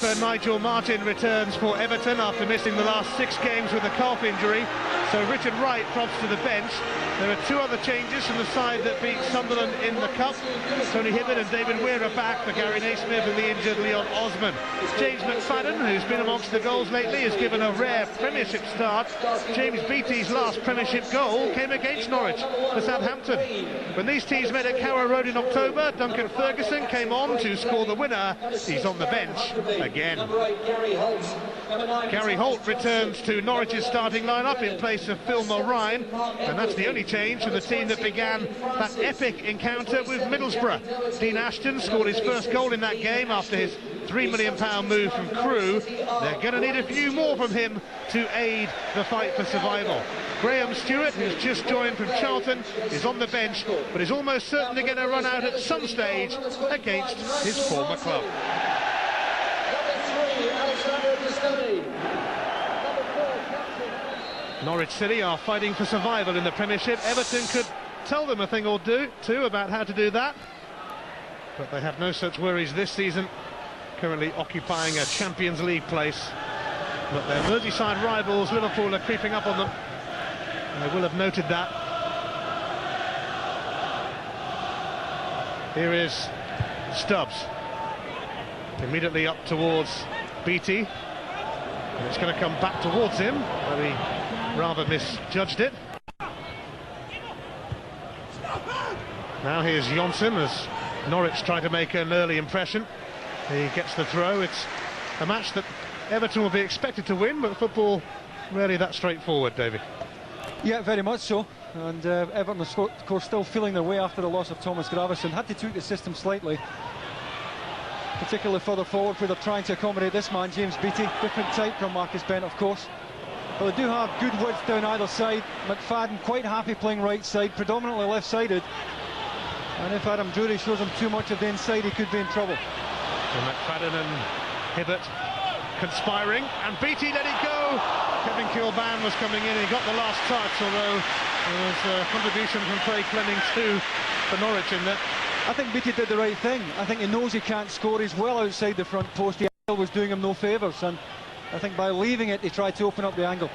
Nigel Martin returns for Everton after missing the last 6 games with a calf injury, so Richard Wright drops to the bench. There are 2 other changes from the side that beat Sunderland in the Cup. Tony Hibbert and David Weir are back for Gary Naismith and the injured Leon Osman. James McFadden, who's been amongst the goals lately, is given a rare Premiership start. James Beattie's last Premiership goal came against Norwich for Southampton. When these teams met at Carrow Road in October, Duncan Ferguson came on to score the winner. He's on the bench again. Gary Holt returns to Norwich's starting lineup in place of Phil Mulrine, and that's the only change from the team that began that epic encounter with Middlesbrough. Dean Ashton scored his first goal in that game after his £3 million move from Crewe. They're going to need a few more from him to aid the fight for survival. Graham Stewart, who's just joined from Charlton, is on the bench, but is almost certain to get a run out at some stage against his former club. Norwich City are fighting for survival in the Premiership. Everton could tell them a thing or two about how to do that, but they have no such worries this season, currently occupying a Champions League place. But their Merseyside rivals, Liverpool, are creeping up on them, and they will have noted that. Here is Stubbs, immediately up towards Beattie, and it's going to come back towards him, but he rather misjudged it. Now here's Johnson as Norwich try to make an early impression. He gets the throw. It's a match that Everton will be expected to win, but football rarely that straightforward, David. Yeah, very much so. And Everton, of course, still feeling their way after the loss of Thomas Gravesen. Had to tweak the system slightly, particularly further forward where they're trying to accommodate this man, James Beattie. Different type from Marcus Bent, of course. But they do have good width down either side. McFadden quite happy playing right side, predominantly left-sided. And if Adam Drury shows him too much of the inside, he could be in trouble. And McFadden and Hibbert conspiring, and Beattie let it go. Kevin Kilban was coming in, he got the last touch, although there was a contribution from Craig Fleming too for Norwich in that. I think Beattie did the right thing. I think he knows he can't score. He's well outside the front post. The angle was doing him no favours, and I think by leaving it, he tried to open up the angle.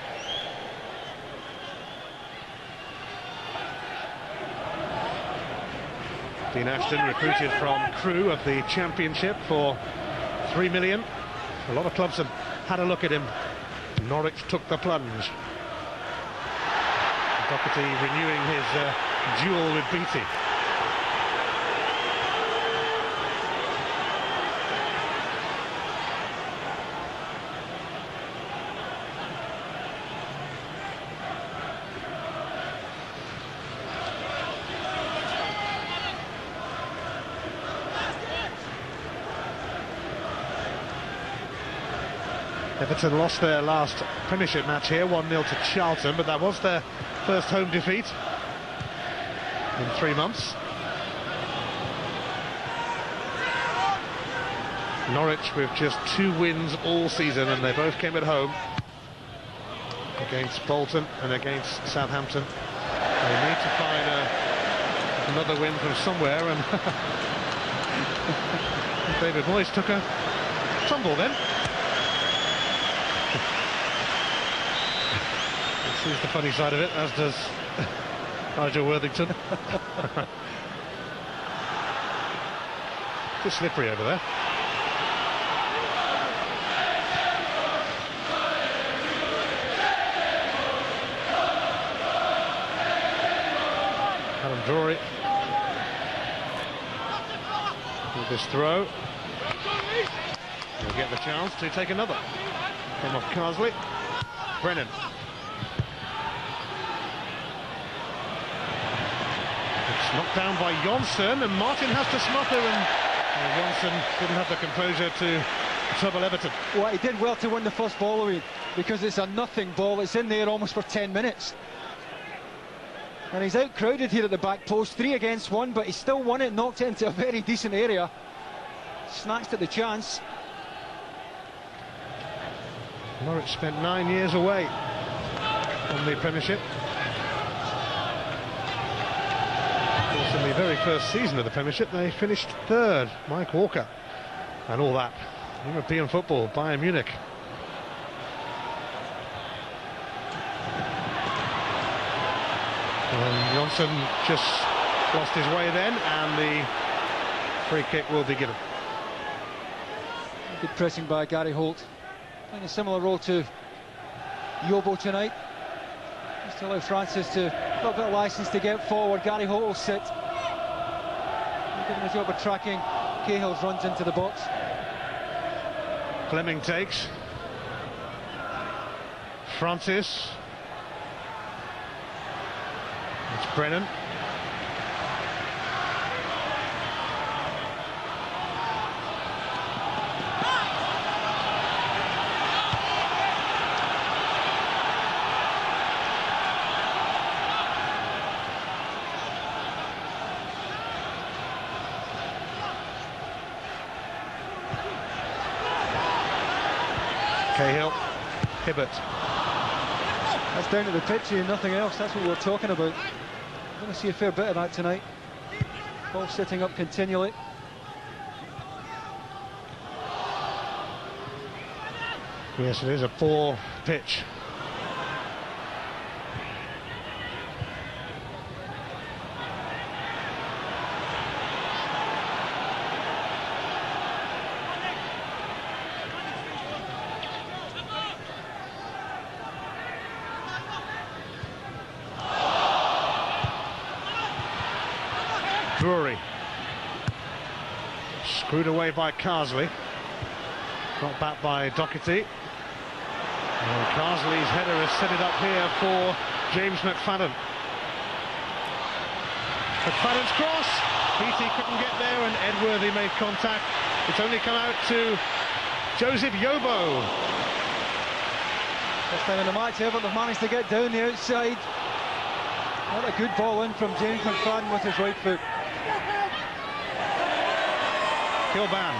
Dean Ashton, recruited from Crewe of the Championship for £3 million. A lot of clubs have had a look at him. Norwich took the plunge. Doherty renewing his duel with Beattie. Everton lost their last Premiership match here, 1-0 to Charlton, but that was their first home defeat in 3 months. Norwich with just 2 wins all season, and they both came at home against Bolton and against Southampton. They need to find another win from somewhere, and David Moyes took a tumble then. Sees the funny side of it, as does Nigel Worthington. Just slippery over there. Adam Drury with this throw. He'll get the chance to take another. Came off Carsley. Brennan. Knocked down by Johnson, and Martin has to smother, and Johnson didn't have the composure to trouble Everton. Well, he did well to win the first ball away, because it's a nothing ball. It's in there almost for 10 minutes. And he's outcrowded here at the back post, 3 against 1, but he still won it, knocked it into a very decent area. Snatched at the chance. Norwich spent 9 years away from the Premiership. In the very first season of the Premiership, they finished 3rd. Mike Walker, and all that European football, Bayern Munich. And Johnson just lost his way then, and the free kick will be given. Good pressing by Gary Holt. Playing a similar role to Yobo tonight. Just to allow Francis to a little bit of licence to get forward. Gary Holt will sit. Given the job of tracking, Cahill runs into the box. Fleming takes. Francis. It's Brennan. Cahill, Hibbert. That's down to the pitch and nothing else. That's what we're talking about. We're going to see a fair bit of that tonight. Ball sitting up continually. Yes, it is a poor pitch. Drury. Screwed away by Carsley. Got back by Doherty. And Carsley's header has set it up here for James McFadden. McFadden's cross. Beattie couldn't get there and Edworthy made contact. It's only come out to Joseph Yobo. First time in the match, Everton have managed to get down the outside. What a good ball in from James McFadden with his right foot. Kilban.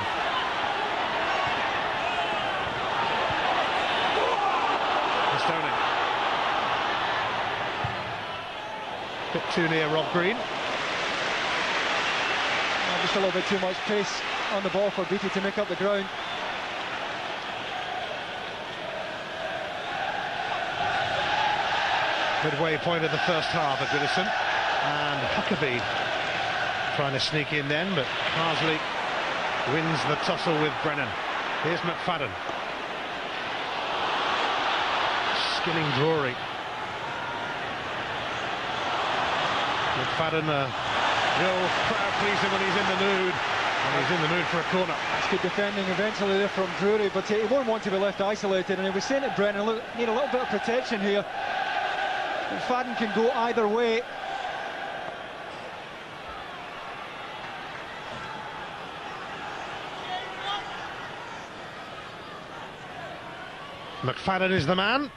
Pistone. Bit too near Rob Green. Just a little bit too much pace on the ball for Beattie to make up the ground. Midway point of the first half at Goodison. And Huckabee trying to sneak in then, but Carsley wins the tussle with Brennan. Here's McFadden. Skilling Drury. McFadden, real crowd pleasing when he's in the mood. And he's in the mood for a corner. That's good defending eventually there from Drury, but he won't want to be left isolated. And he was saying to Brennan, look, need a little bit of protection here. McFadden can go either way. McFadden is the man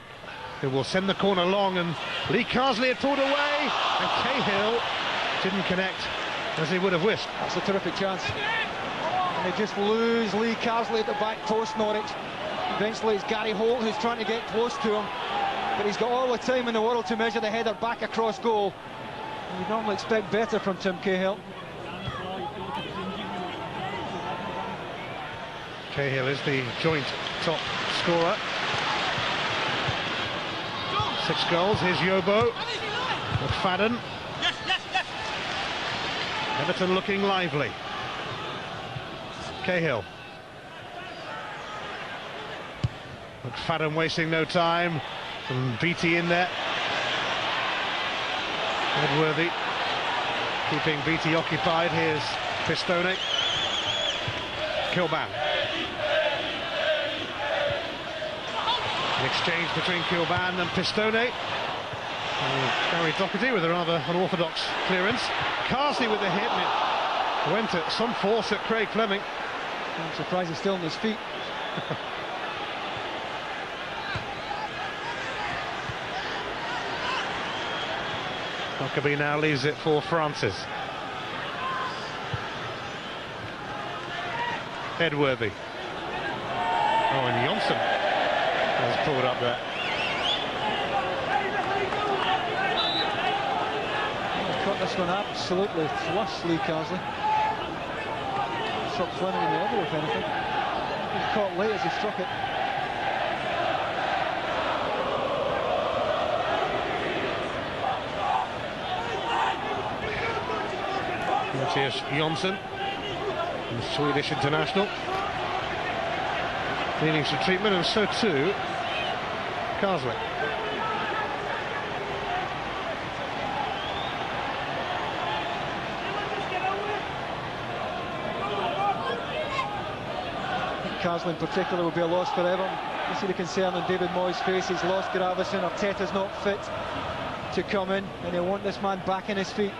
who will send the corner long, and Lee Carsley had pulled away and Cahill didn't connect as he would have wished. That's a terrific chance. And they just lose Lee Carsley at the back post, Norwich. Eventually it's Gary Holt who's trying to get close to him, but he's got all the time in the world to measure the header back across goal. And you'd normally expect better from Tim Cahill. Cahill is the joint top scorer. 6 goals. Here's Yobo. McFadden. Everton looking lively. Cahill. McFadden wasting no time. And Beattie in there. Edworthy keeping Beattie occupied. Here's Pistone. Kilban. An exchange between Kilban and Pistone. Gary Doherty with a rather unorthodox clearance. Carsley with the hit, and it went at some force at Craig Fleming. I'm surprised he's still on his feet. Huckabee now leaves it for Francis. Edworthy. Oh, and Johnson has pulled up there. Cut this one absolutely flush, Lee Carsley. Struck Fleming in the elbow, if anything. was caught late as he struck it. Here's Jonsson, the Swedish international, needing some treatment, and so too Carsley. Carsley in particular will be a loss for Everton. You see the concern on David Moyes' face. He's lost Gravesen. Arteta's not fit to come in, and he'll want this man back on his feet.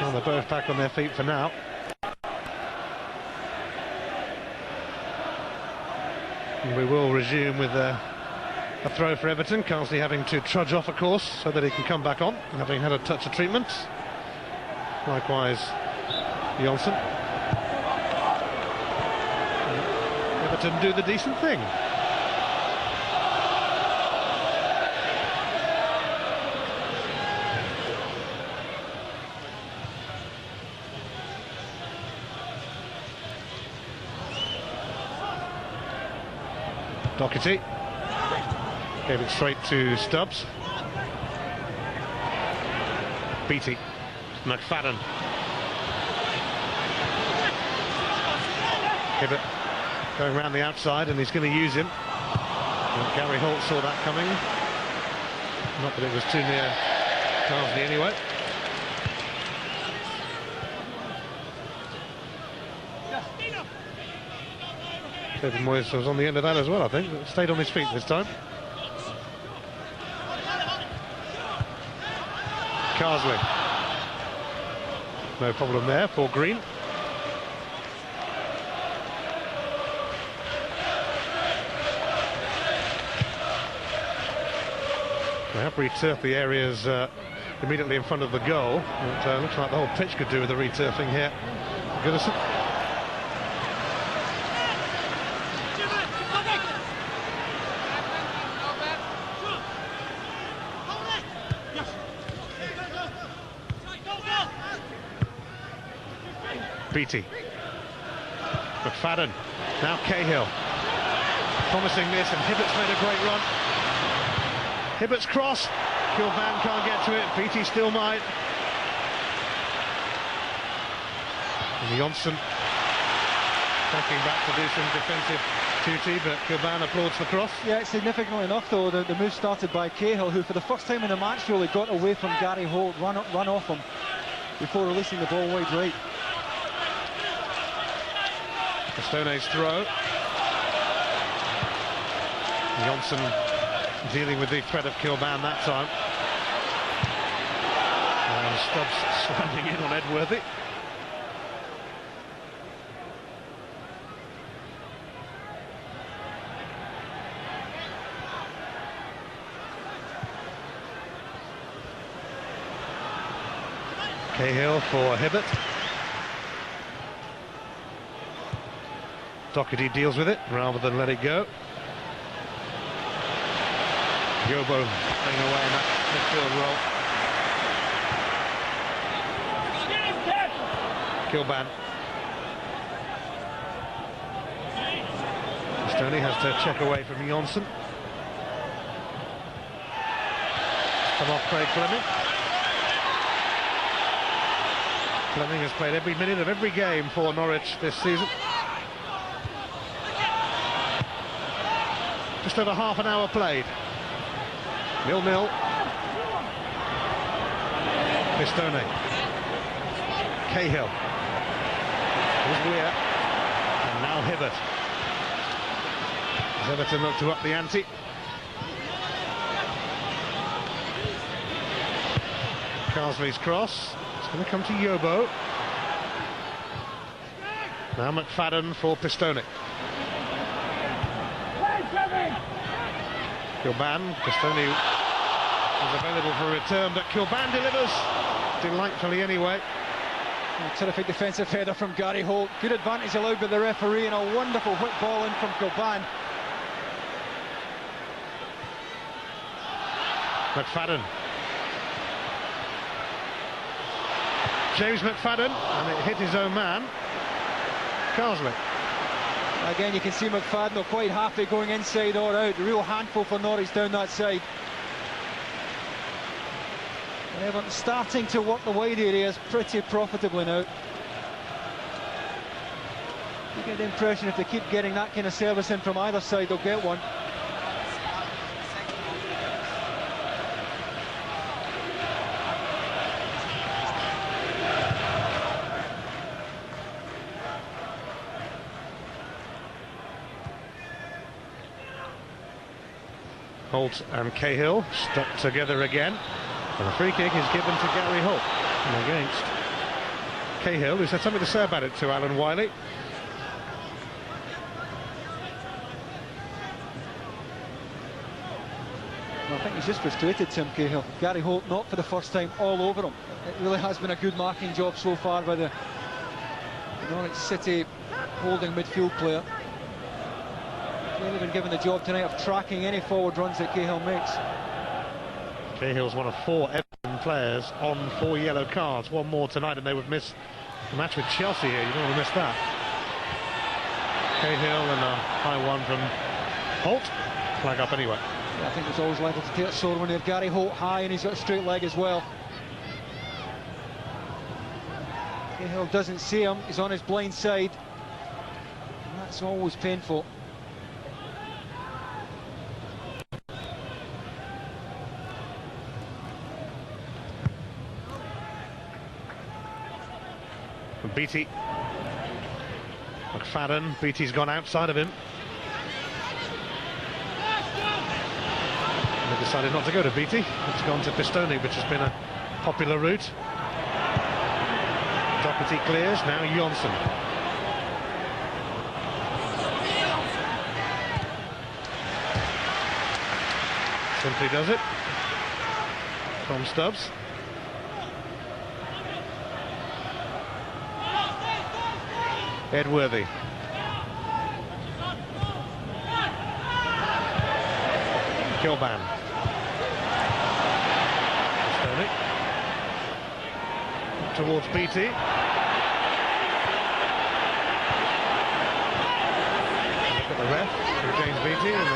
Well, they're both back on their feet for now. And we will resume with a throw for Everton. Carsley having to trudge off, of course, so that he can come back on, having had a touch of treatment. Likewise, Jonsson. Everton do the decent thing. Doherty gave it straight to Stubbs. Beattie, McFadden. Hibbert going around the outside, and he's going to use him. And Gary Holt saw that coming. Not that it was too near Carsley anyway. David Moyes was on the end of that as well, I think. Stayed on his feet this time. Carsley. No problem there for Green. They have returfed the areas immediately in front of the goal. It looks like the whole pitch could do with the returfing here. Goodison. Beattie. McFadden. Now Cahill. Promising this, and Hibbert's made a great run. Hibbert's cross. Kilban can't get to it. Beattie still might. And Jonsson backing back to do some defensive duty, but Kilban applauds the cross. Yeah, significantly enough though, the move started by Cahill, who for the first time in the match really got away from Gary Holt, run off him before releasing the ball wide right. Pistone's throw. Jonsson dealing with the threat of Kilban that time. And Stubbs slamming in on Edworthy. Cahill for Hibbert. Doherty deals with it rather than let it go. Yobo playing away in that midfield role. Kilban. Stoney has to check away from Jonsson. Come off Craig Fleming. Fleming has played every minute of every game for Norwich this season. Just over half an hour played. 0-0. Pistone. Cahill. Here's Weir. And now Hibbert. As Everton look to up the ante. Carsley's cross. It's going to come to Yobo. Now McFadden for Pistone. Kilban. Pistone is available for a return, but Kilban delivers delightfully anyway. A terrific defensive header from Gary Holt. Good advantage allowed by the referee, and a wonderful whip ball in from Kilban. McFadden. James McFadden, and it hit his own man, Carsley. Again, you can see McFadden not quite happy going inside or out. A real handful for Norwich down that side. And Everton starting to work the wide areas pretty profitably now. You get the impression if they keep getting that kind of service in from either side, they'll get one. Holt and Cahill stuck together again, and a free kick is given to Gary Holt and against Cahill, who's had something to say about it to Alan Wiley. Well, I think he's just frustrated, Tim Cahill. Gary Holt not for the first time all over him. It really has been a good marking job so far by the Norwich City holding midfield player. Really been given the job tonight of tracking any forward runs that Cahill makes. Cahill's one of 4 Everton players on 4 yellow cards. One more tonight and they would miss the match with Chelsea here. You don't want to miss that. Cahill and a high one from Holt. Flag up anyway. Yeah, I think there's always liable to take a sore when you have Gary Holt high and he's got a straight leg as well. Cahill doesn't see him, he's on his blind side. And that's always painful. Beattie. McFadden. Beattie's gone outside of him. They decided not to go to Beattie. It's gone to Pistone, which has been a popular route. Doherty clears, now Johnson. Simply does it. From Stubbs. Edworthy. Kilban. Pistone. Towards Beattie. Look at the ref, James Beattie, and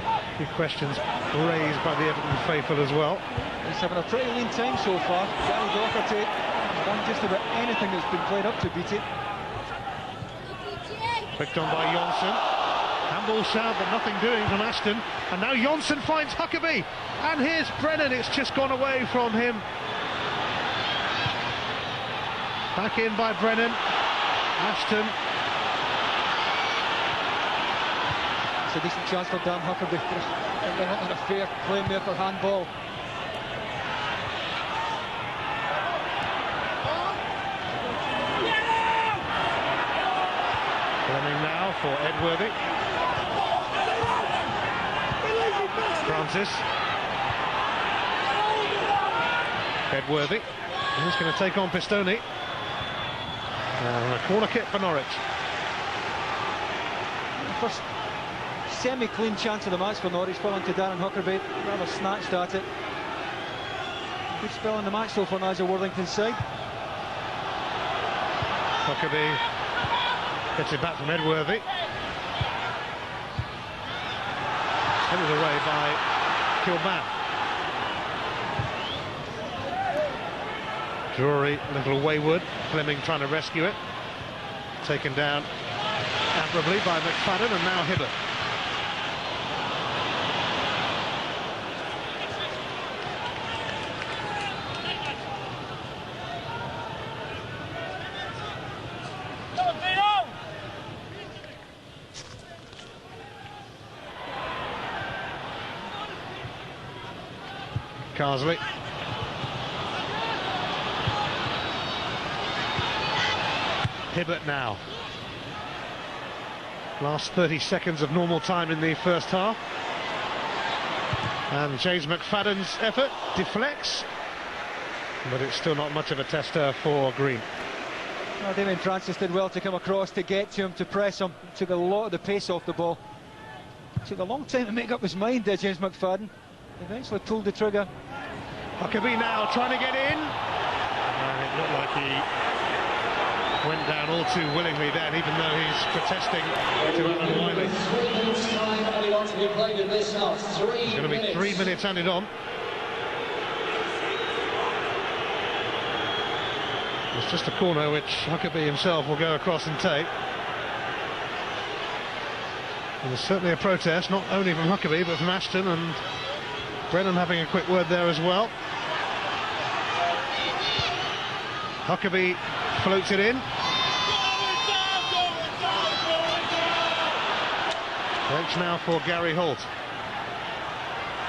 a few questions raised by the Everton faithful as well. He's having a pretty lean time so far. Gary Doherty has done just about anything that's been played up to Beattie. Picked on by Johnson. Handball shout, but nothing doing from Ashton. And now Johnson finds Huckabee. And here's Brennan. It's just gone away from him. Back in by Brennan. Ashton. It's a decent chance for Dan Huckabee. They're not in a fair playmaker handball. Fleming now for Edworthy. Francis. Edworthy. He's going to take on Pistone. And a corner kick for Norwich. First semi-clean chance of the match for Norwich, falling to Darren Huckabee. Rather snatched at it. Good spell in the match so far, Nigel Worthington's side. Huckabee gets it back from Edworthy. Headed away by Kilban. Drury a little wayward. Fleming trying to rescue it. Taken down admirably by McFadden, and now Hibbert. Carsley. Hibbert now. Last 30 seconds of normal time in the first half. And James McFadden's effort deflects, but it's still not much of a tester for Green. Well, Damien Francis did well to come across, to get to him, to press him. Took a lot of the pace off the ball. Took a long time to make up his mind there, James McFadden. eventually pulled the trigger. Huckabee now trying to get in. And it looked like he went down all too willingly then, even though he's protesting to Alan Wiley. It's going to be 3 minutes added on. It's just a corner which Huckabee himself will go across and take. And there's certainly a protest, not only from Huckabee but from Ashton, and Brennan having a quick word there as well. Huckabee floats it in. Bench now for Gary Holt.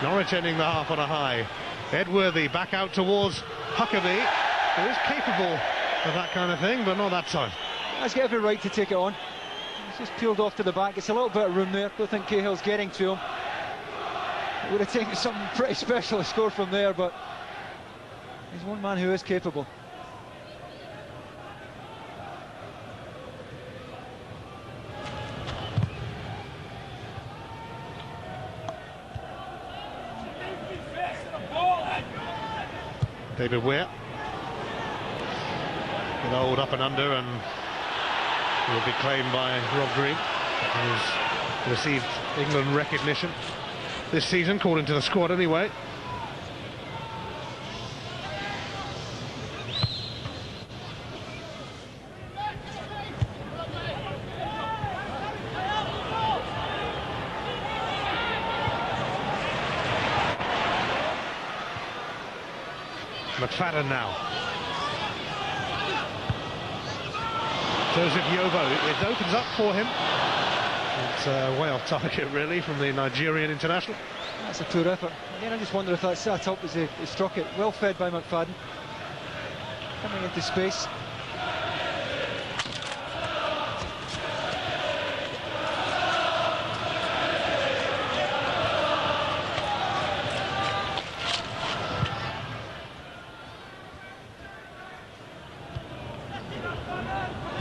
Norwich ending the half on a high. Edworthy back out towards Huckabee, who is capable of that kind of thing, but not that time. He's got every right to take it on. He's just peeled off to the back. It's a little bit of room there. Don't think Cahill's getting to him. It would have taken something pretty special to score from there, but he's one man who is capable. David Weir. An old up and under, and will be claimed by Rob Green, who's received England recognition this season, called into the squad anyway. McFadden now. Joseph Yobo, it opens up for him. It's way off target really from the Nigerian international. That's a poor effort. Again, I just wonder if that sat up as he struck it. Well fed by McFadden. Coming into space.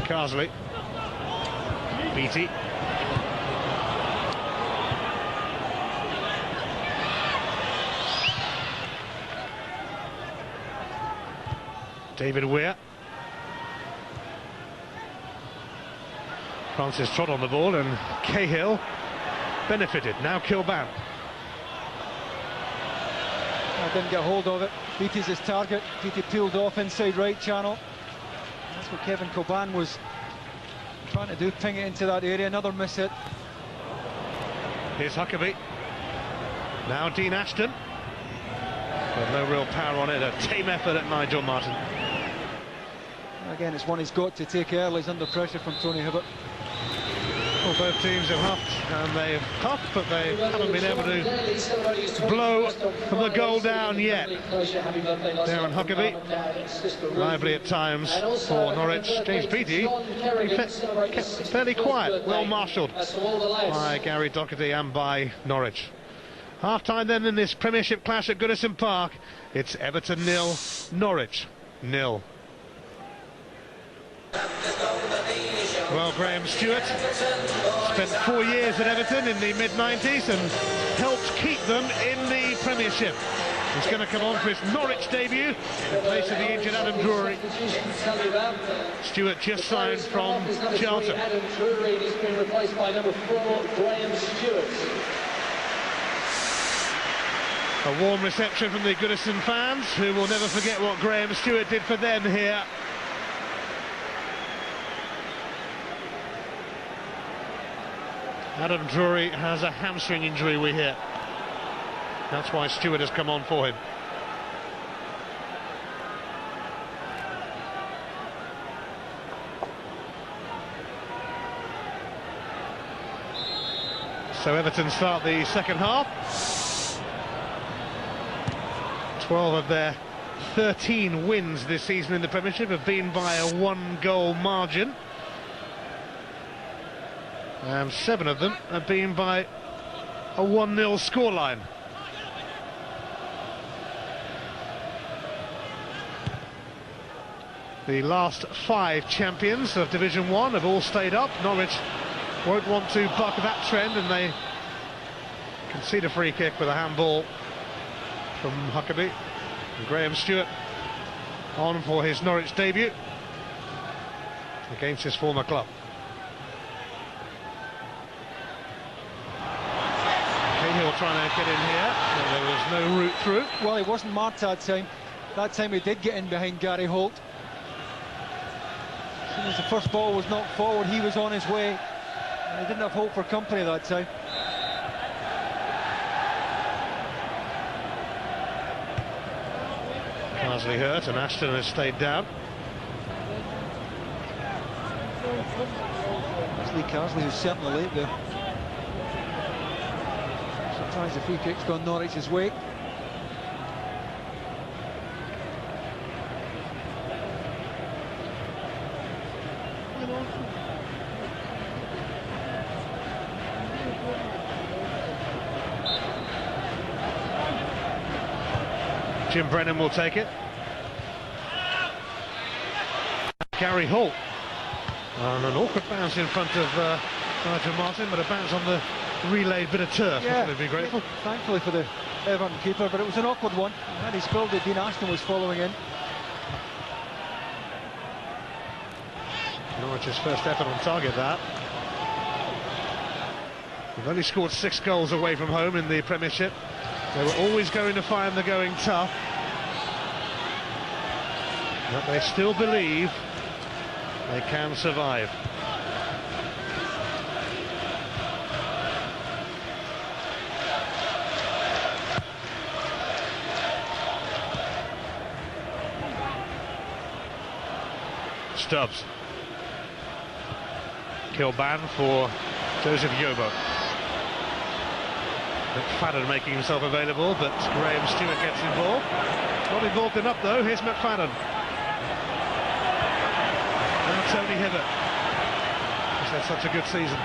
Carsley, Beattie, David Weir, Francis trod on the ball and Cahill benefited. Now Kilban. I didn't get hold of it. Beattie's his target. Beattie peeled off inside right channel. That's what Kevin Kilban was trying to do, ping it into that area. Another miss hit. Here's Huckabee. Now Dean Ashton. But no real power on it. A tame effort at Nigel Martin. Again, it's one he's got to take early. He's under pressure from Tony Hibbert. Well, both teams have huffed, and they've huffed, but they haven't been able to blow the goal down yet. Darren Huckabee, lively at times for Norwich. James Beattie kept fairly quiet, well marshalled by Gary Doherty and by Norwich. Half-time then in this Premiership clash at Goodison Park. It's Everton 0, Norwich 0. Well, Graham Stewart spent 4 years at Everton in the mid-90s and helped keep them in the Premiership. He's going to come on for his Norwich debut in place of the injured Adam Drury. Stewart just signed from Charlton. Adam Drury has been replaced by number 4, Graham Stewart. A warm reception from the Goodison fans, who will never forget what Graham Stewart did for them here. Adam Drury has a hamstring injury, we hear. That's why Stewart has come on for him. So Everton start the second half. 12 of their 13 wins this season in the Premiership have been by a 1-goal margin. 7 of them have been by a 1-0 scoreline. The last 5 champions of Division 1 have all stayed up. Norwich won't want to buck that trend, and they concede a free kick with a handball from Huckabee. And Graham Stewart on for his Norwich debut against his former club. Cahill trying to get in here, but there was no route through. Well, he wasn't marked that time. That time he did get in behind Gary Holt. As soon as the first ball was knocked forward, he was on his way. And he didn't have Holt for company that time. Carsley hurt and Ashton has stayed down. It's Lee Carsley who's certainly late there. Surprised the free kick's gone Norwich's way. Jim Brennan will take it. Gary Holt. And an awkward bounce in front of Nigel Martin, but a bounce on the relayed bit of turf. Yeah, They'd be grateful. Thankfully for the Everton keeper, but it was an awkward one. Had he spilled it, Dean Ashton was following in. Norwich's first effort on target, that. They've only scored 6 goals away from home in the Premiership. They were always going to find the going tough, but they still believe they can survive. Stubbs. Kilban for Joseph Yobo. McFadden making himself available, but Graham Stewart gets involved. Not involved enough though. Here's McFadden. Now Tony Hibbert. He's had such a good season.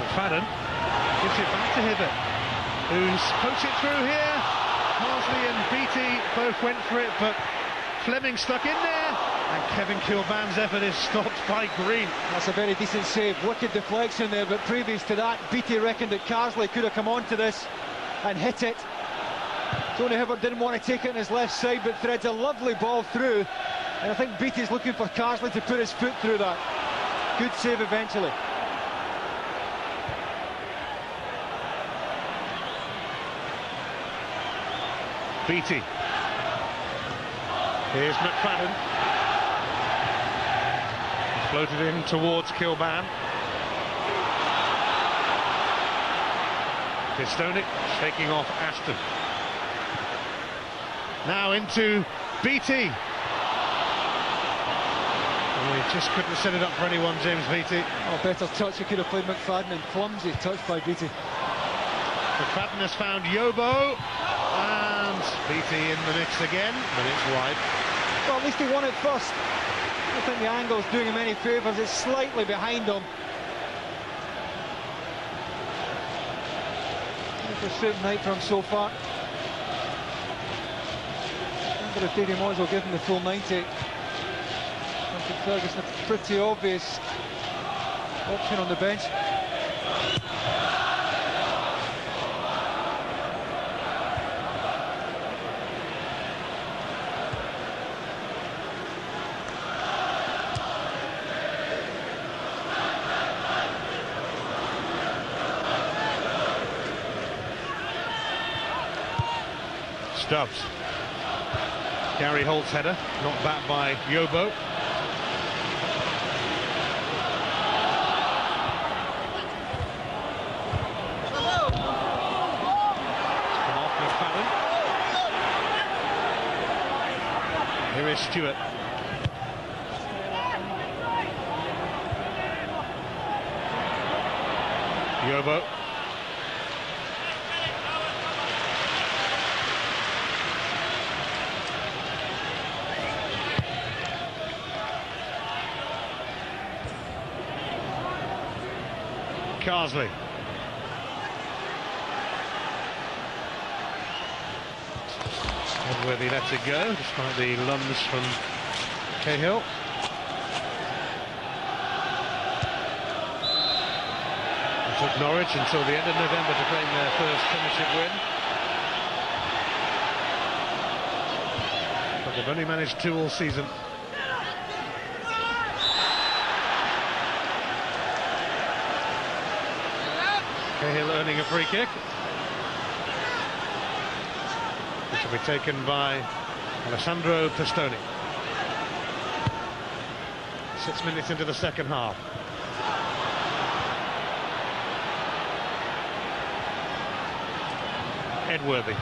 McFadden gives it back to Hibbert, who's poked it through here. Carsley and Beattie both went for it, but Fleming stuck in there, and Kevin Kilban's effort is stopped by Green. That's a very decent save. Wicked deflection there, but previous to that, Beattie reckoned that Carsley could have come onto this and hit it. Tony Hibbert didn't want to take it on his left side, but threads a lovely ball through, and I think Beattie's looking for Carsley to put his foot through that. Good save eventually. Beattie. Here's McFadden. He's floated in towards Kilban. Pistonik shaking off Ashton. Now into Beattie. We just couldn't set it up for anyone, James Beattie. Oh, better touch. He could have played McFadden, and clumsy touch by Beattie. McFadden has found Yobo, and Beattie in the mix again, but it's wide. Well, at least he won it first. I don't think the angle's doing him any favours. It's slightly behind him. It's a straight night for him so far. I wonder if Davy Moyes will give him the full 90. I think Ferguson, a pretty obvious option on the bench. Stubbs. Gary Holt's header, knocked back by Yobo. Come off McFadden. Here is Stewart. Yobo. Carsley. Edworthy lets it go, despite the lunge from Cahill. It took Norwich until the end of November to claim their first Premiership win. They've only managed 2 all season. Cahill earning a free kick, which will be taken by Alessandro Pistone. 6 minutes into the second half. Edworthy.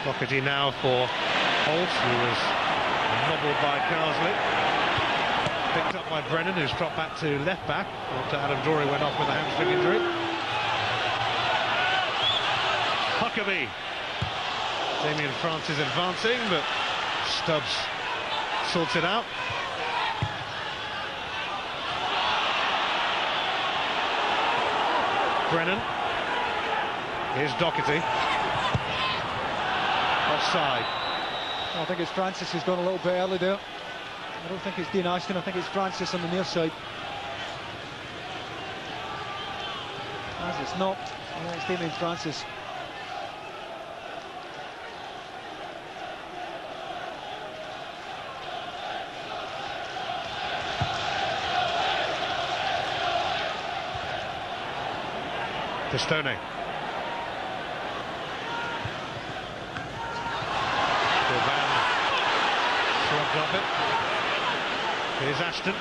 Doherty now for Holt, who was nobbled by Carsley. Picked up by Brennan, who's dropped back to left back after Adam Doherty went off with a hamstring injury. Huckabee. Damien Francis advancing, but Stubbs sorts it out. Brennan. Here's Doherty. Offside. I think it's Francis who's gone a little bit early there. I don't think it's Dean Ashton, I think it's Francis on the near side. As it's not, yeah, it's Damien Francis. Pistone. Shrugged off it. Here's Ashton.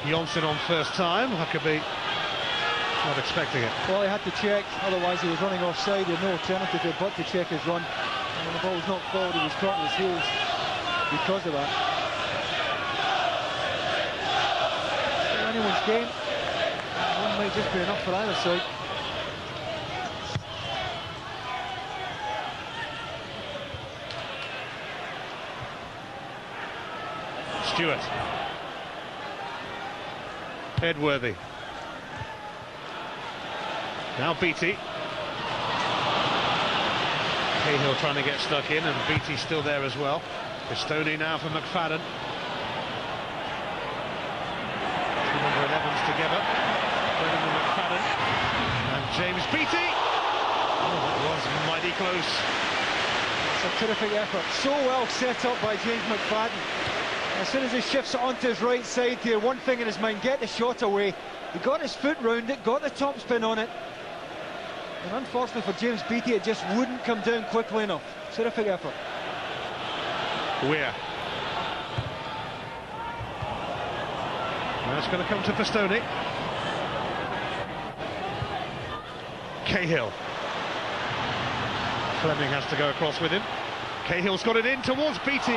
Johnson on first time. Huckabee not expecting it. Well, he had to check, otherwise he was running offside. He had no alternative but to check his run. And when the ball was knocked forward, he was caught on his heels because of that. So anyone's game. One might just be enough for either side. Stewart. Edworthy. Now Beattie. Cahill trying to get stuck in, and Beattie's still there as well. Pistone now for McFadden. Two number 11s together. Brennan and McFadden. And James Beattie. Oh, that was mighty close. It's a terrific effort. So well set up by James McFadden. As soon as he shifts it onto his right side here, one thing in his mind, get the shot away. He got his foot round it, got the top spin on it. And unfortunately for James Beattie, it just wouldn't come down quickly enough. Terrific effort. Weir. Now it's going to come to Pistone. Cahill. Fleming has to go across with him. Cahill's got it in towards Beattie.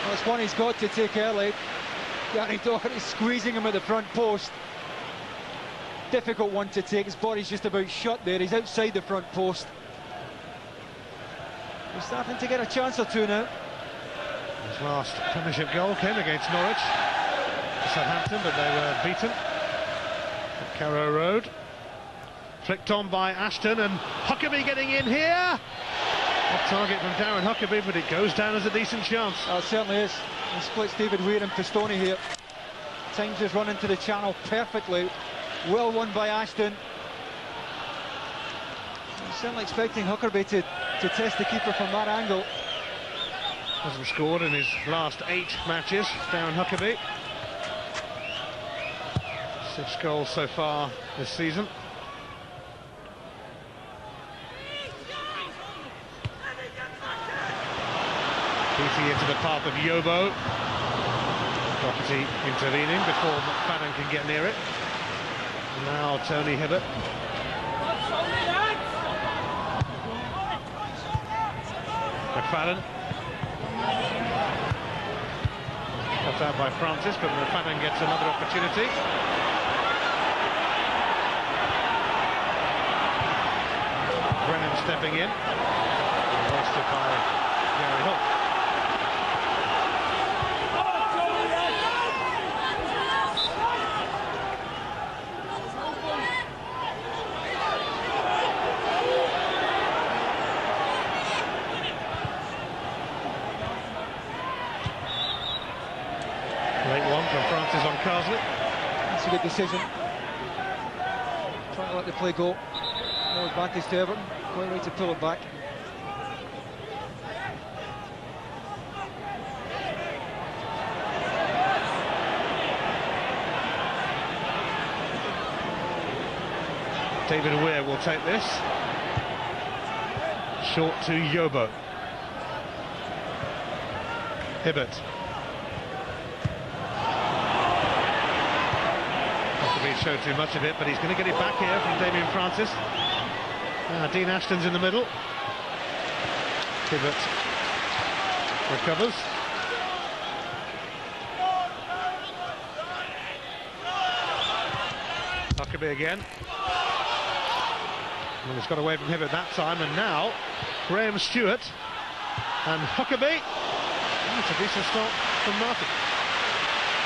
Well, it's one he's got to take early. Gary Doherty squeezing him at the front post. Difficult one to take. His body's just about shut there. He's outside the front post. He's starting to get a chance or two now. His last Premiership goal came against Norwich, Southampton, but they were beaten at Carrow Road. Flicked on by Ashton, and Huckabee getting in here. Off target from Darren Huckabee, but it goes down as a decent chance. Oh, it certainly is. He splits David Weir and Pistone here. Times his run into the channel perfectly. Well won by Ashton. I'm certainly expecting Huckabee to test the keeper from that angle. Hasn't scored in his last 8 matches, Darren Huckabee. 6 goals so far this season. Beattie into the path of Yobo. Doherty intervening before McFadden can get near it. Now Tony Hibbert. McFadden. Cut out by Francis, but McFadden gets another opportunity. Brennan stepping in. Wasted by Gary Holt. Late one from Francis on Carsley. good decision. Trying to let the play go. No advantage to Everton. Quite right to pull it back. David Weir will take this. Short to Yobo. Hibbert. Not to be showed too much of it, but he's going to get it back here from Damien Francis. Dean Ashton's in the middle. Hibbert recovers. Huckabee again. Well, he's got away from Hibbert that time, and now Graham Stewart and Huckabee. It's a decent start from Martin.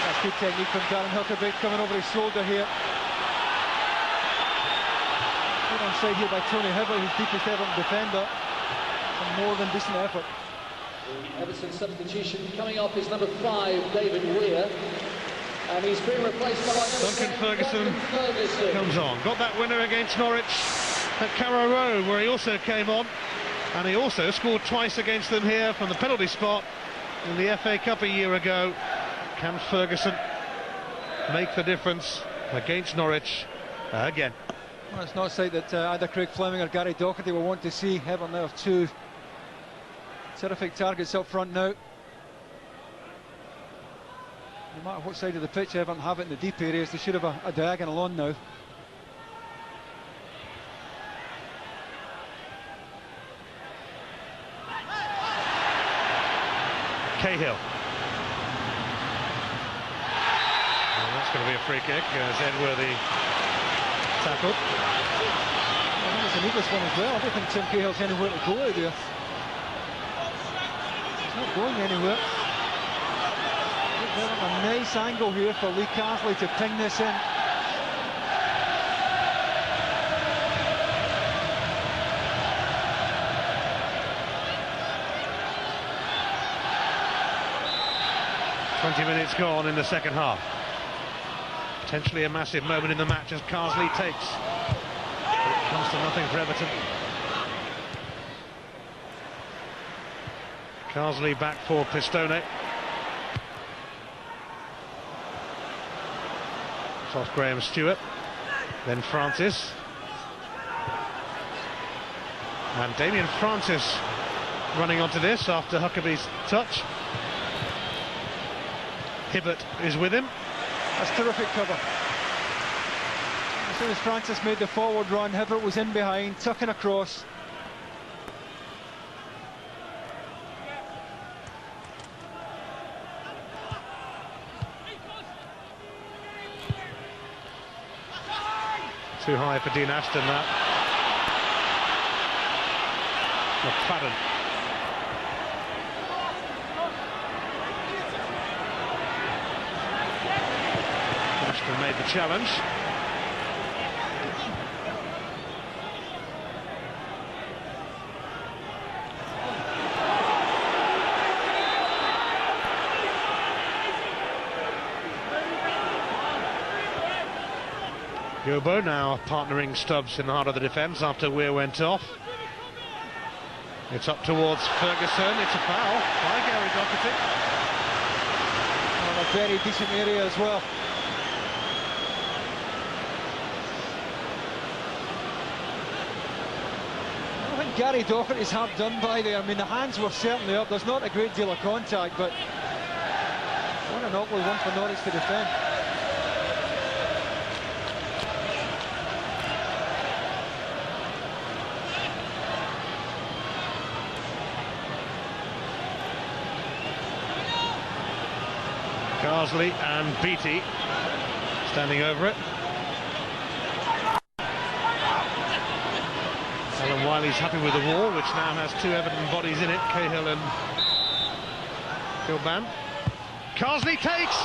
That's good technique from Darren Huckabee, coming over his shoulder here. Good onside here by Tony Hibbert, his deepest Everton defender. A more than decent effort. Everton substitution coming off is number 5, David Weir. And he's been replaced by Duncan Ferguson comes on. Got that winner against Norwich at Carrow Road, where he also came on, and he also scored twice against them here from the penalty spot in the FA Cup a year ago. Can Ferguson make the difference against Norwich again? Well, it's not a sight that either Craig Fleming or Gary Doherty will want to see. Everton now have two terrific targets up front now. No matter what side of the pitch Everton have it in the deep areas, they should have a diagonal on now. Cahill. Well, that's going to be a free kick as Edworthy tackled. I think it's a needless one as well. I don't think Tim Cahill's anywhere to go out there. He's not going anywhere. A nice angle here for Lee Carsley to ping this in. Minutes gone in the second half. Potentially a massive moment in the match as Carsley takes. It comes to nothing for Everton. Carsley back for Pistone. Off Graham Stewart, then Francis, and Damien Francis running onto this after Huckabee's touch. Hibbert is with him. That's terrific cover. As soon as Francis made the forward run, Hibbert was in behind, tucking across. Too high for Dean Ashton, that. McFadden. Ashton made the challenge. Yobo now partnering Stubbs in the heart of the defence after Weir went off. It's up towards Ferguson. It's a foul by Gary Doherty. Oh, a very decent area as well. I think Gary Doherty's hard done by there. I mean, the hands were certainly up. There's not a great deal of contact, but what an awkward one for Norwich to defend. Carsley and Beattie standing over it. Alan Wiley's happy with the wall, which now has two Everton bodies in it, Cahill and Kilban. Carsley takes!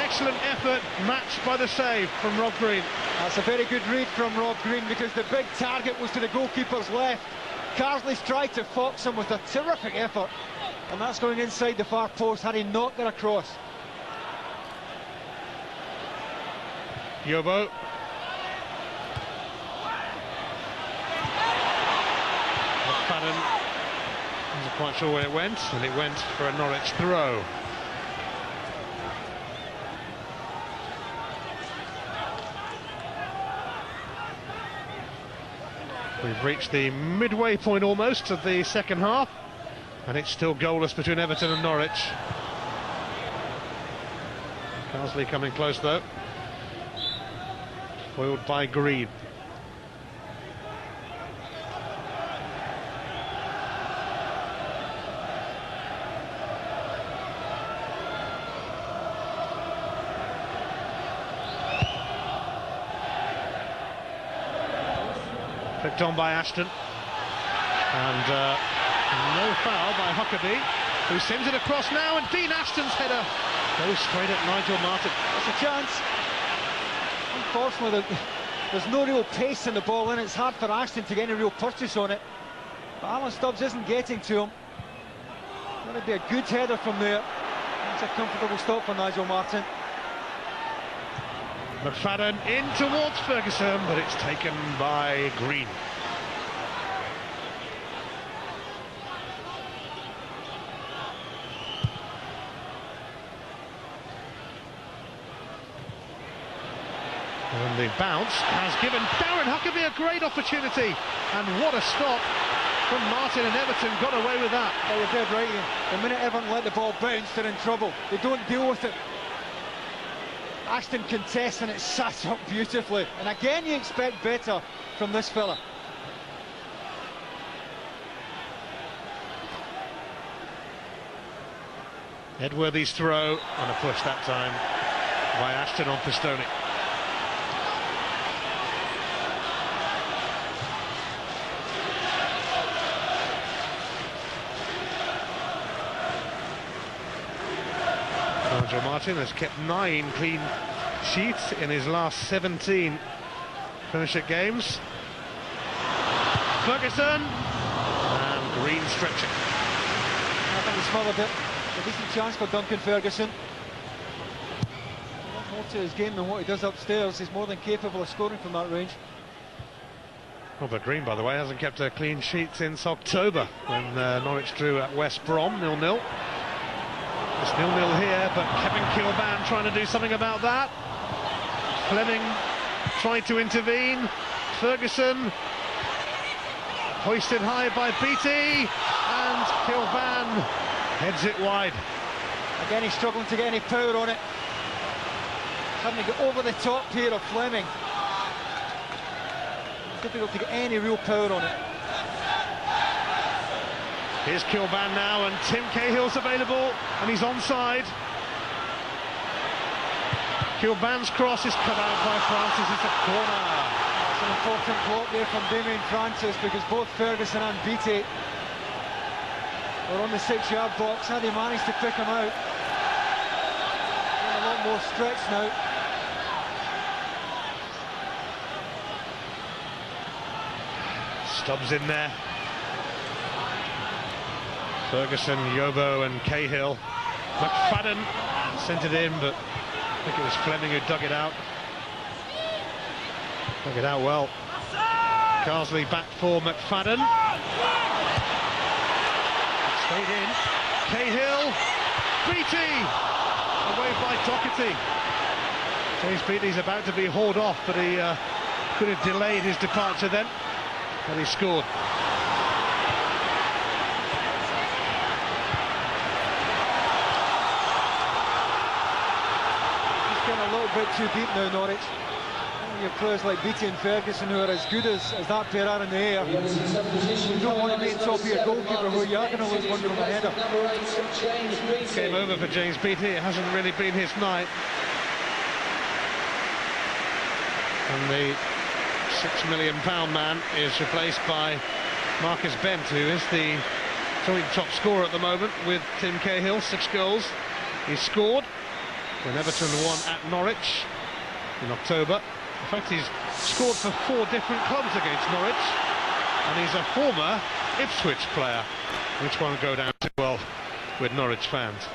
Excellent effort, matched by the save from Rob Green. That's a very good read from Rob Green, because the big target was to the goalkeeper's left. Carsley's tried to fox him with a terrific effort, and that's going inside the far post had he knocked it across. Yobo. McFadden wasn't quite sure where it went, and it went for a Norwich throw. We've reached the midway point almost of the second half, and it's still goalless between Everton and Norwich. Carsley coming close though, foiled by Green. Picked on by Ashton, and no foul by Huckabee, who sends it across now, and Dean Ashton's header goes straight at Nigel Martyn. It's a chance. Unfortunately, there's no real pace in the ball, and it's hard for Ashton to get any real purchase on it. But Alan Stubbs isn't getting to him. Going to be a good header from there. It's a comfortable stop for Nigel Martyn. McFadden in towards Ferguson, but it's taken by Green. And the bounce has given Darren Huckabee a great opportunity, and what a stop from Martyn, and Everton got away with that. Oh, you're dead right, Ian. The minute Everton let the ball bounce, they're in trouble. They don't deal with it. Ashton contests, and it's sat up beautifully. And again, you expect better from this fella. Edworthy's throw, and a push that time by Ashton on Pistone. Nigel Martyn has kept 9 clean sheets in his last 17 Premiership games. Ferguson, and Green stretching. I think he's smothered it. A decent chance for Duncan Ferguson. A lot more to his game than what he does upstairs. He's more than capable of scoring from that range. Robert Green, by the way, hasn't kept a clean sheet since October, when Norwich drew at West Brom 0-0. It's 0-0 here, but Kevin Kilban trying to do something about that. Fleming tried to intervene. Ferguson hoisted high by Beattie, and Kilban heads it wide. Again, he's struggling to get any power on it. Having to get over the top here of Fleming. Difficult to get any real power on it. Here's Kilban now, and Tim Cahill's available, and he's onside. Kilban's cross is cut out by Francis. It's a corner. That's an important block there from Damien Francis, because both Ferguson and Beattie were on the 6-yard box. Had he managed to pick him out? A lot more stretch now. Stubbs in there. Ferguson, Yobo and Cahill. McFadden sent it in, but I think it was Fleming who dug it out. Dug it out well. Carsley back for McFadden. Straight in. Cahill. Beattie. Away by Doherty. James Beattie's about to be hauled off, but he could have delayed his departure then. And he scored. A little bit too deep now, Norwich. You have players like Beattie and Ferguson who are as good as that pair are in the air. You don't want to be on top of your goalkeeper, who you are going to lose one from a header. Game over for James Beattie. It hasn't really been his night. And the £6 million man is replaced by Marcus Bent, who is the joint top scorer at the moment with Tim Cahill. 6 goals. He scored when Everton won at Norwich in October. In fact, he's scored for 4 different clubs against Norwich, and he's a former Ipswich player, which won't go down too well with Norwich fans.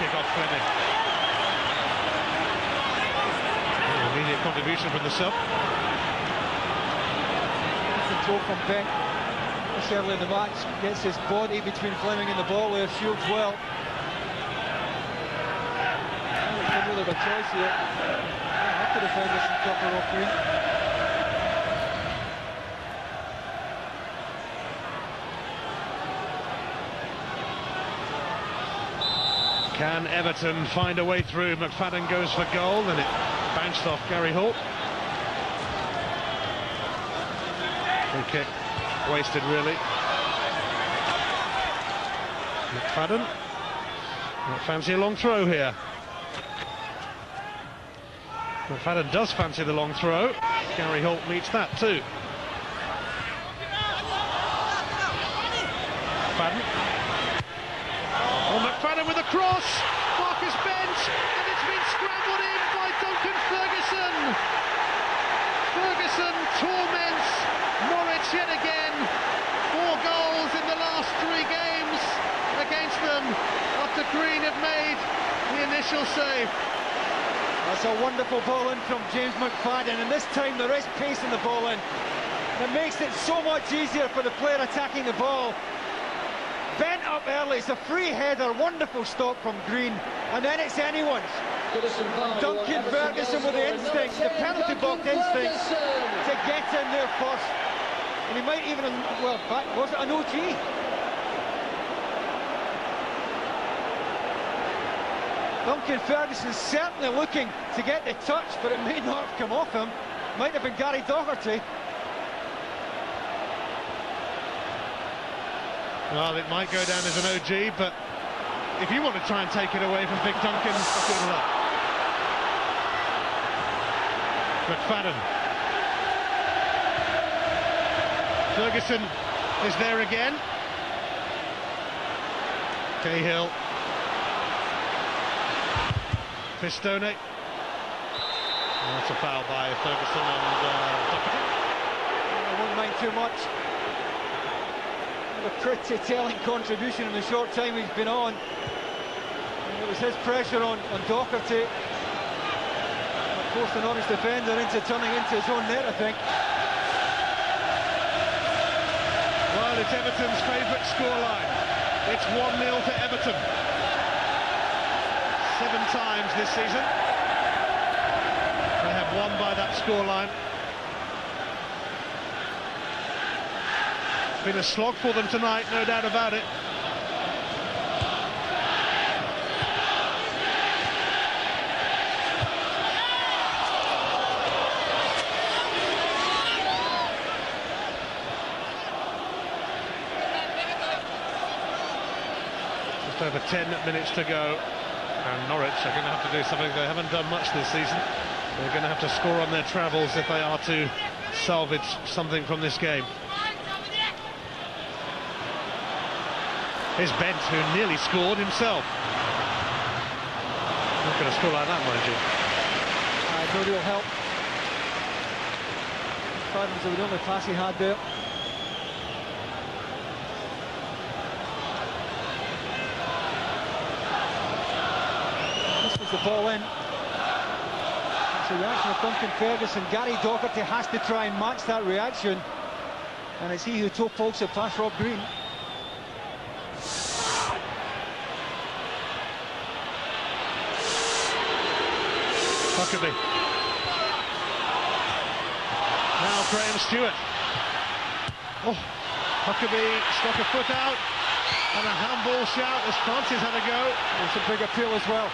kick off Fleming. Immediate contribution from the sub. Control from Ben. This early in the match, gets his body between Fleming and the ball there, shields well. Not really a choice here. I could have found this in proper offering. Can Everton find a way through? McFadden goes for goal, and it bounced off Gary Holt. Free kick wasted, really. McFadden might fancy a long throw here. McFadden does fancy the long throw. Gary Holt meets that too. McFadden. Oh, McFadden with a cross. Marcus bent, and it's been scrambled in by Duncan Ferguson. Ferguson torments Norwich yet again. 4 goals in the last 3 games against them after Green have made the initial save. That's a wonderful ball in from James McFadden, and this time there is pace in the ball in. It makes it so much easier for the player attacking the ball. Bent up early, it's a free header, wonderful stop from Green, and then it's anyone's. Duncan Ferguson with the instinct, the penalty box instinct, to get in there first. And he might even, well, was it an OG? Duncan Ferguson certainly looking to get the touch, but it may not have come off him. Might have been Gary Doherty. Well, it might go down as an OG, but if you want to try and take it away from Big Duncan, good luck. McFadden. Ferguson is there again. Cahill. Pistone. That's a foul by Ferguson and Doherty. I wouldn't mind too much. A pretty telling contribution in the short time he's been on. And it was his pressure on Doherty that forced the Norwich defender into turning into his own net, I think. Well, it's Everton's favourite scoreline. It's 1-0 to Everton. 7 times this season they have won by that scoreline. It's been a slog for them tonight, no doubt about it. Just over 10 minutes to go. And Norwich are going to have to do something they haven't done much this season. They're going to have to score on their travels if they are to salvage something from this game. Here's Bent, who nearly scored himself. Not going to score like that, mind you. No real help. Fadden was the only pass he had there. The ball in. It's a reaction of Duncan Ferguson. Gary Doherty has to try and match that reaction, and it's he who faults it past Rob Green. Huckabee. Now Graham Stewart. Oh, Huckabee stuck a foot out, and a handball shout as Francis had a go. It's a big appeal as well.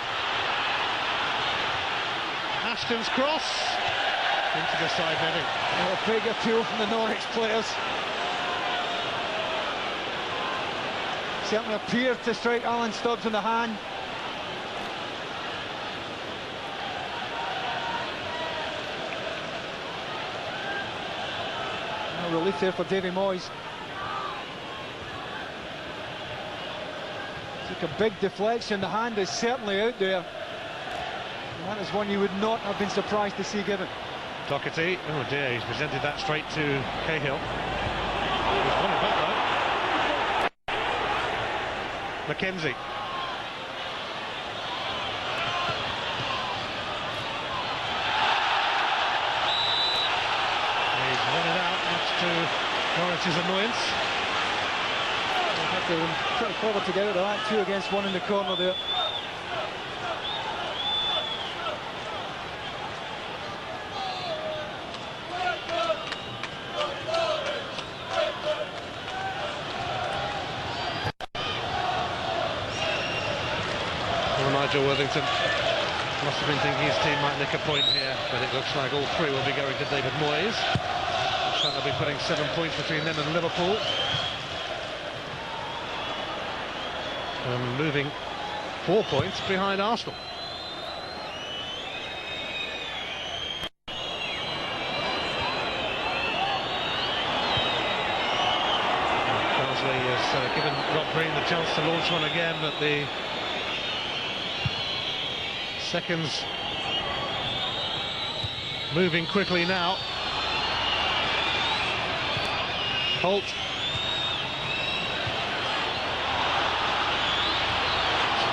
Ashton's cross into the side netting. A big appeal from the Norwich players. Certainly appeared to strike Alan Stubbs in the hand. No relief there for Davy Moyes. Took a big deflection. The hand is certainly out there. And that is one you would not have been surprised to see given. Doherty, oh dear, he's presented that straight to Cahill. He's won it back though. McKenzie. to Norwich's annoyance. They've had to pretty clever to get out of that, 2 against 1 in the corner there. Well, Nigel Worthington must have been thinking his team might nick a point here, but it looks like all 3 will be going to David Moyes. Looks like they'll be putting 7 points between them and Liverpool. Moving 4 points behind Arsenal. Carsley has given Rob Green the chance to launch one again, but the seconds moving quickly now. Holt.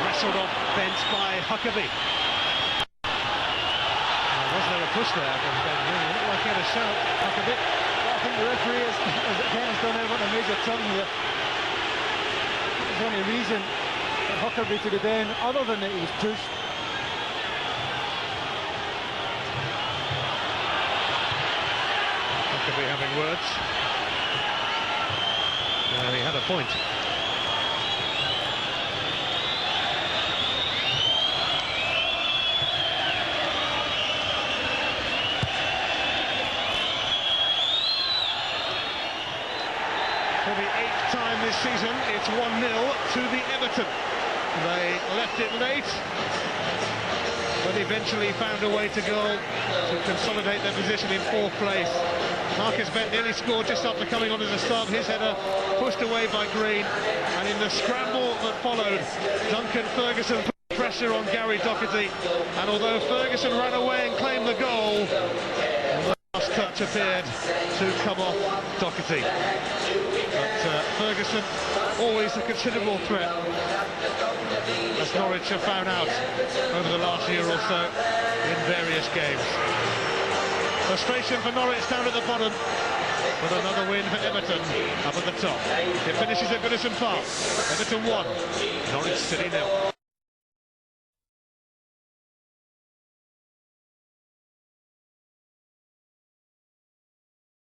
Wrestled off bench by Huckabee. Was there a push there from Ben? It looked like he had a shout, Huckabee. Well, I think the referee has done Everton a major turn here. There's only reason for Huckabee to go down other than that he was pushed. Huckabee having words. And he had a point. For the 8th time this season, it's 1-0 to the Everton. They left it late, but eventually found a way to go to consolidate their position in 4th place. Marcus Bent nearly scored just after coming on as a sub. His header pushed away by Green, and in the scramble that followed, Duncan Ferguson put pressure on Gary Doherty, and although Ferguson ran away and claimed the goal, the last touch appeared to come off Doherty. But Ferguson, always a considerable threat, as Norwich have found out over the last year or so in various games. Frustration for Norwich down at the bottom, but another win for Everton up at the top. It finishes at Goodison Park. Everton 1, Norwich City 0.